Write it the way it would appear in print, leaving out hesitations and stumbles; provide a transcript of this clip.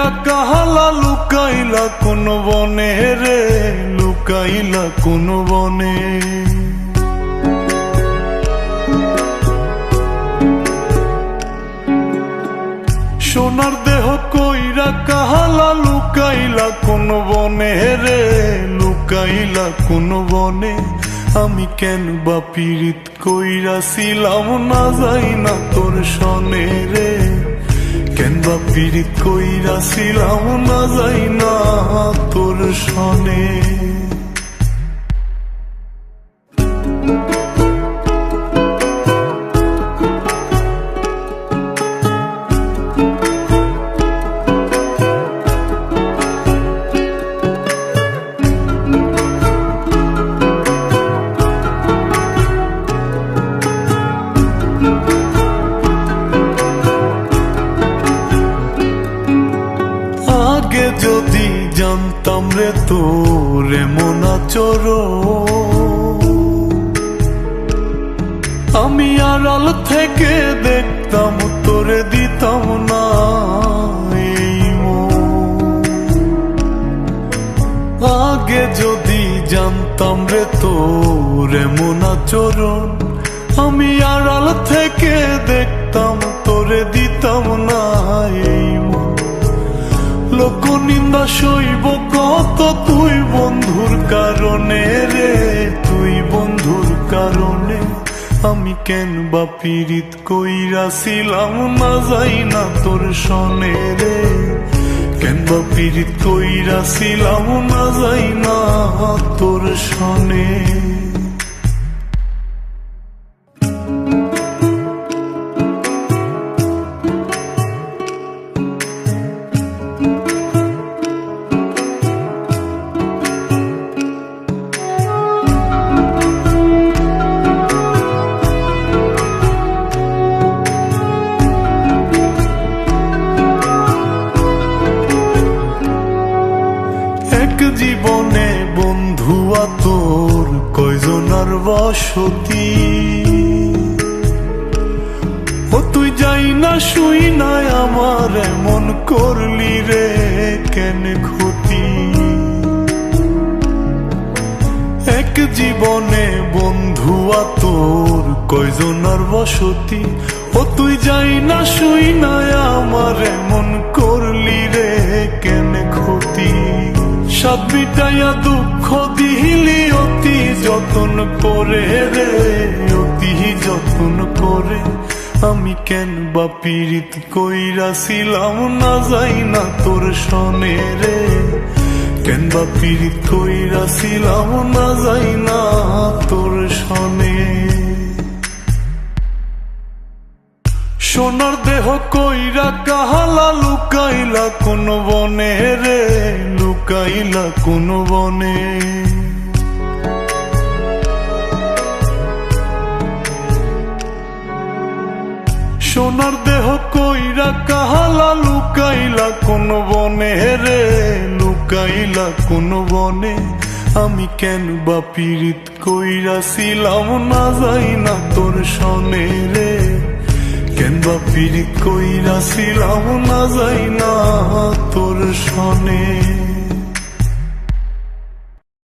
কইরা কাহালা লুকাইলা কোন বনে রে, লুকাইলা কোন বনে। সোনার দেহ কইরা কাহালা লুকাইলা কোন বনে রে, লুকাইলা কোন বনে। আমি কেন বা পীড়িত কইরাছিলাম না যাই না তোর সনে রে, কেন বা পীড়িত কইরাছিলাম না যাই না তোর সনে। আগে যদি জানতাম রে তোর এমন আচরণ, আমি আড়াল থেকে দেখতাম তোরে দিতাম না এই মন। আগে যদি জানতাম রে তোর এমন আচরণ, আমি আড়াল থেকে দেখতাম তোরে দিতাম না এই মন। লোক নিন্দা সইব কত তুই বন্ধুর কারণে রে, তুই বন্ধুর কারণে। আমি কেন বা পীড়িত কইরাছিলাম না যাই না তোর সনে রে, কেন বা পীড়িত কইরাছিলাম না যাই না তোর সনে। জীবনে বন্ধু তোর কয়জনার বসতি, ও তুই যাই না শুই নাই আমার এমন করলি রে কেন ক্ষতি। এক জীবনে বন্ধু তোর কয়জনার বসতি, ও তুই যাই না শুই নাই আমার এমন করলি রে কেন ক্ষতি। সাত মিটাইয়া দুঃখ দিলি অতি যতন করে রে, অতি যতন করে। আমি কেন বা পীড়িত কইরাছিলাম না যাই না তোর সনে রে, কেন বা পীড়িত কইরাছিলাম না যাই না তোর সনে। সোনার দেহ কইরা কাহালা লুকাইলা কোন বনে রে, লুকাইলা কোন বনে। সোনার দেহ কইরা কাহালা লুকাইলা কোন বনে রে, লুকাইলা কোন বনে। আমি কেন বা পীড়িত কইরাছিলাম না যাই না তোর সনে রে, কেন বা পীড়িত কইরাছিলাম না যাই না তোর সনে।